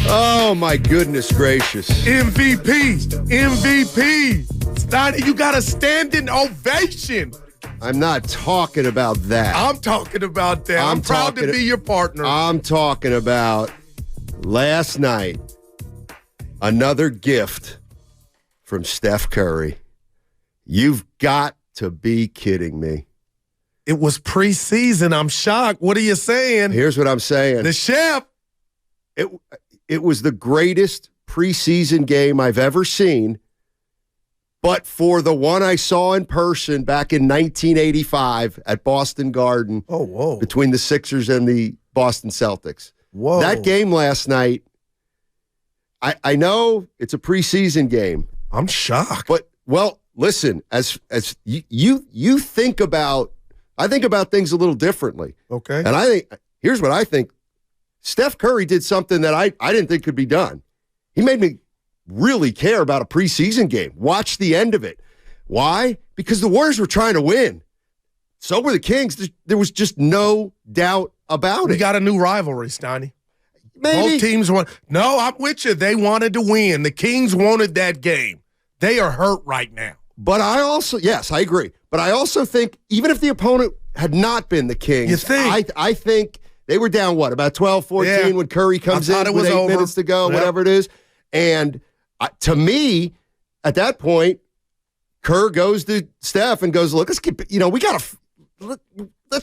Oh, my goodness gracious. MVP. Steiny, you got a standing ovation. I'm not talking about that. I'm talking about that. I'm proud to be your partner. I'm talking about last night, another gift from Steph Curry. You've got to be kidding me. It was preseason. I'm shocked. What are you saying? Here's what I'm saying. The chef. It was the greatest preseason game I've ever seen, but for the one I saw in person back in 1985 at Boston Garden between the Sixers and the Boston Celtics. Whoa. That game last night, I know it's a preseason game. I'm shocked. But, well, listen, as you think about, I think about things a little differently. Okay. And here's what I think. Steph Curry did something that I didn't think could be done. He made me really care about a preseason game. Watch the end of it. Why? Because the Warriors were trying to win. So were the Kings. There was just no doubt about it. We got a new rivalry, Steiny. Maybe. Both teams want. No, I'm with you. They wanted to win. The Kings wanted that game. They are hurt right now. But yes, I agree. But I also think even if the opponent had not been the Kings, you think? I think they were down, about 12-14 when Curry comes in with 8 minutes to go, whatever it is. And to me, at that point, Kerr goes to Steph and goes, look, let's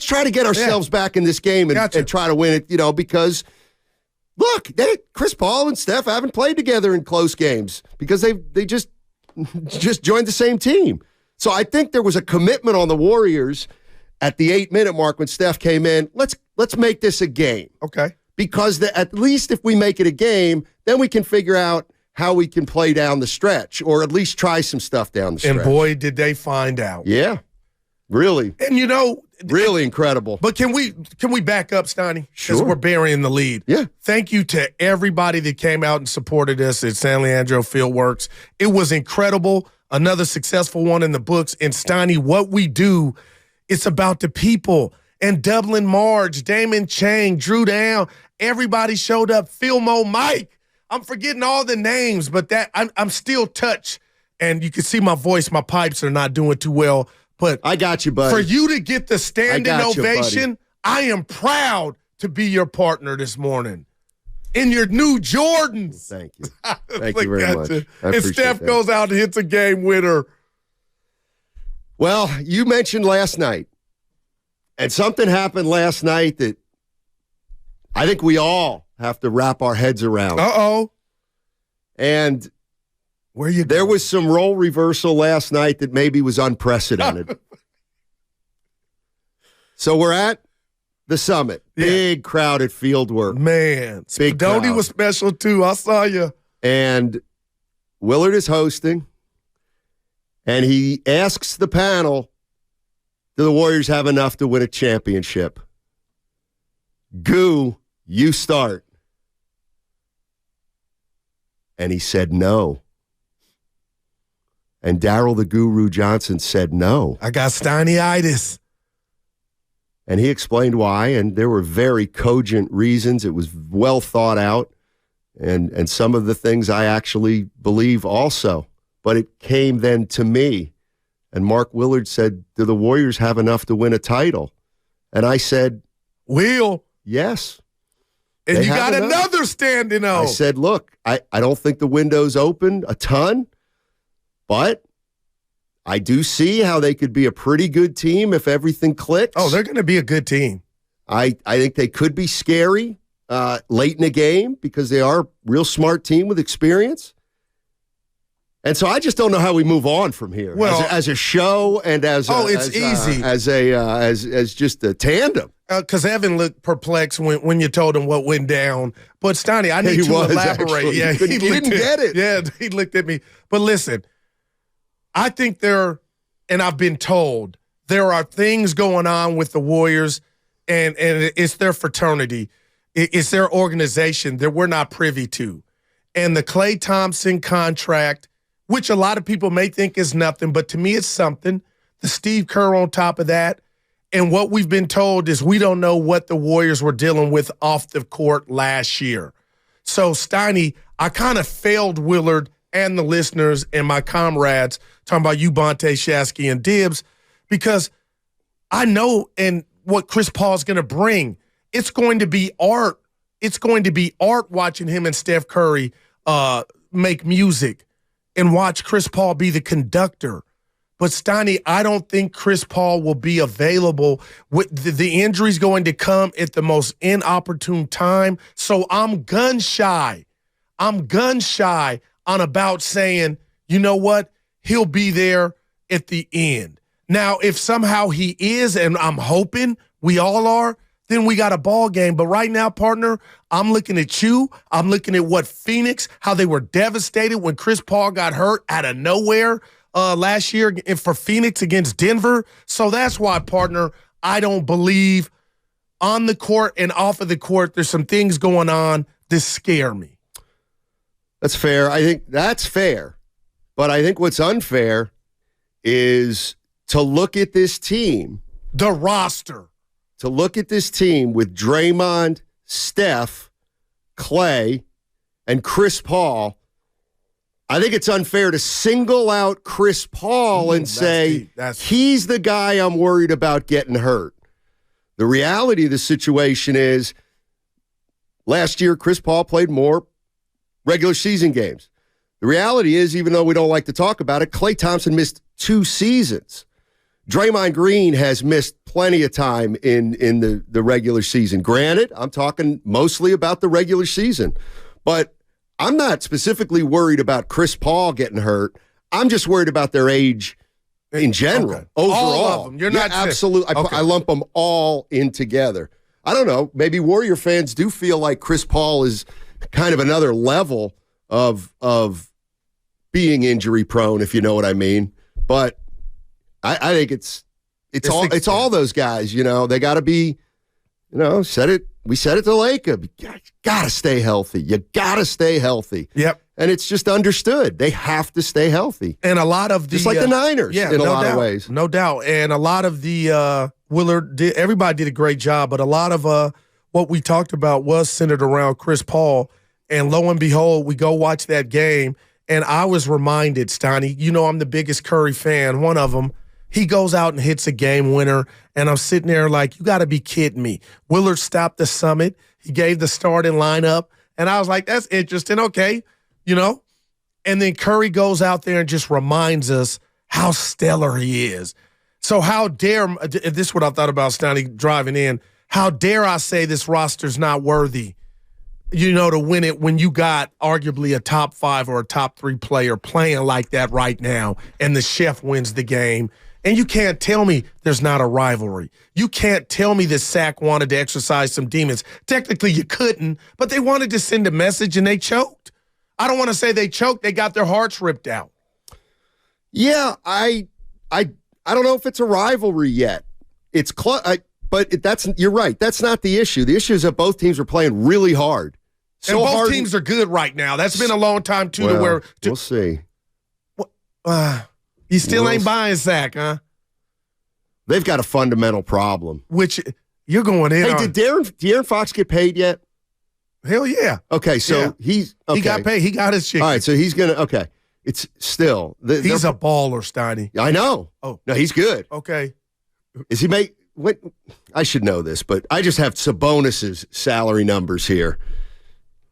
try to get ourselves back in this game and try to win it, because, look, Chris Paul and Steph haven't played together in close games because they just joined the same team. So I think there was a commitment on the Warriors at the 8-minute mark when Steph came in. Let's make this a game. Okay. Because at least if we make it a game, then we can figure out how we can play down the stretch or at least try some stuff down the stretch. And boy, did they find out. Yeah. Really. And really incredible. But can we back up, Steiny? Sure. Because we're burying the lead. Yeah. Thank you to everybody that came out and supported us at San Leandro Fieldworks. It was incredible. Another successful one in the books. And Steiny, what we do, it's about the people. And Dublin Marge, Damon Chang, Drew Down, everybody showed up. Philmo Mike. I'm forgetting all the names, but I'm still touched. And you can see my voice, my pipes are not doing too well. But I got you, buddy. For you to get the standing ovation, you, I am proud to be your partner this morning. In your new Jordans. Thank you. Thank you very much. And Steph goes out and hits a game winner. Well, you mentioned last night, and something happened last night that I think we all have to wrap our heads around. Uh-oh. And there going? Was some role reversal last night that maybe was unprecedented. So we're at the Summit. Big crowd at Fieldwork. Man. Spadoni was special too. I saw you. And Willard is hosting. And he asks the panel, do the Warriors have enough to win a championship? Goo, you start. And he said no. And Daryl the Guru Johnson said no. I got Steiny-itis. And he explained why, and there were very cogent reasons. It was well thought out, and some of the things I actually believe also. But it came then to me, and Mark Willard said, do the Warriors have enough to win a title? And I said, yes. And you got another standing O. I said, look, I don't think the window's open a ton, but I do see how they could be a pretty good team if everything clicks. Oh, they're going to be a good team. I think they could be scary late in the game because they are a real smart team with experience. And so I just don't know how we move on from here. Well, as a show and as easy as just a tandem. Because Evan looked perplexed when you told him what went down. But Steiny, I need to elaborate. Actually. Yeah, he didn't get it. Yeah, he looked at me. But listen, I think and I've been told, there are things going on with the Warriors, and it's their fraternity. It's their organization that we're not privy to. And the Klay Thompson contract, which a lot of people may think is nothing, but to me it's something. The Steve Kerr on top of that. And what we've been told is we don't know what the Warriors were dealing with off the court last year. So, Steiny, I kind of failed Willard and the listeners and my comrades talking about you, Bonte, Shasky, and Dibbs, because I know and what Chris Paul's going to bring. It's going to be art. It's going to be art watching him and Steph Curry make music and watch Chris Paul be the conductor. But, Steiny, I don't think Chris Paul will be available. The injury's going to come at the most inopportune time. So I'm gun shy. I'm gun shy on about saying, you know what? He'll be there at the end. Now, if somehow he is, and I'm hoping we all are, then we got a ball game. But right now, partner, I'm looking at you. I'm looking at what Phoenix, how they were devastated when Chris Paul got hurt out of nowhere last year for Phoenix against Denver. So that's why, partner, I don't believe on the court and off of the court, there's some things going on that scare me. That's fair. I think that's fair. But I think what's unfair is to look at this team. The roster. To look at this team with Draymond, Steph, Clay, and Chris Paul. I think it's unfair to single out Chris Paul and say he's the guy I'm worried about getting hurt. The reality of the situation is last year Chris Paul played more regular season games. The reality is, even though we don't like to talk about it, Klay Thompson missed 2 seasons. Draymond Green has missed plenty of time in the regular season. Granted, I'm talking mostly about the regular season, but I'm not specifically worried about Chris Paul getting hurt. I'm just worried about their age in general, okay. Overall. All of them. You're not absolutely. Okay. I lump them all in together. I don't know. Maybe Warrior fans do feel like Chris Paul is kind of another level of being injury prone, if you know what I mean. But I think it's all those guys. You know, they got to be. You know, we said it to Laker. You got to stay healthy. You got to stay healthy. Yep. And it's just understood. They have to stay healthy. And a lot of just like the Niners in a lot of ways. No doubt. And a lot of the Willard, everybody did a great job, but a lot of what we talked about was centered around Chris Paul. And lo and behold, we go watch that game, and I was reminded, Steiny, you know I'm the biggest Curry fan, one of them. He goes out and hits a game winner, and I'm sitting there like, you got to be kidding me. Willard stopped the summit. He gave the starting lineup, and I was like, that's interesting. Okay, you know. And then Curry goes out there and just reminds us how stellar he is. So how dare, this is what I thought about Steiny driving in, how dare I say this roster's not worthy, you know, to win it when you got arguably a top 5 or a top 3 player playing like that right now, and the chef wins the game. And you can't tell me there's not a rivalry. You can't tell me that Sac wanted to exercise some demons. Technically, you couldn't, but they wanted to send a message, and they choked. I don't want to say they choked. They got their hearts ripped out. Yeah, I don't know if it's a rivalry yet. It's but you're right. That's not the issue. The issue is that both teams are playing really hard. And both teams are good right now. That's been a long time, too, we'll see. You still ain't buying Sac, huh? They've got a fundamental problem. Which you're going in on. Did De'Aaron Fox get paid yet? Hell yeah. Okay, so he got paid. He got his chicken. All right, so he's going to, okay. It's still. He's a baller, Steiny. I know. Oh. No, he's good. Okay. Is he I should know this, but I just have Sabonis's salary numbers here.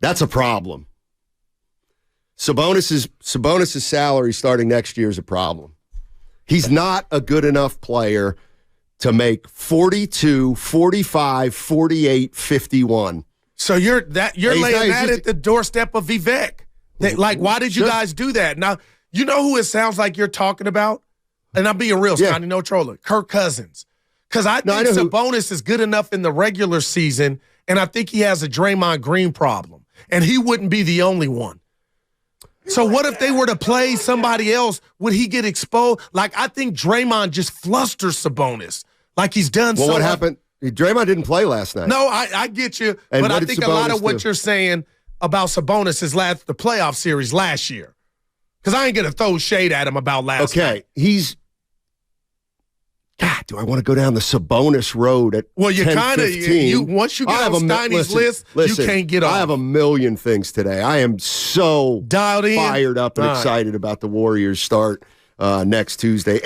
That's a problem. Sabonis's salary starting next year is a problem. He's not a good enough player to make 42, 45, 48, 51. So you're laying that at the doorstep of Vivek. Why did you guys do that? Now, you know who it sounds like you're talking about? And I'm being real, Scotty, no trolling. Kirk Cousins. Because I think Sabonis is good enough in the regular season, and I think he has a Draymond Green problem. And he wouldn't be the only one. So what if they were to play somebody else? Would he get exposed? I think Draymond just flusters Sabonis like he's done. Well, what happened? Draymond didn't play last night. No, I get you. And but I think a lot of what you're saying about Sabonis is the playoff series last year. Because I ain't going to throw shade at him about last night. Okay, God, do I want to go down the Sabonis road at Well, you kind of, 10:15? once you get on Steiny's list, you can't get off. I have a million things today. I am so dialed in, fired up and excited about the Warriors start next Tuesday.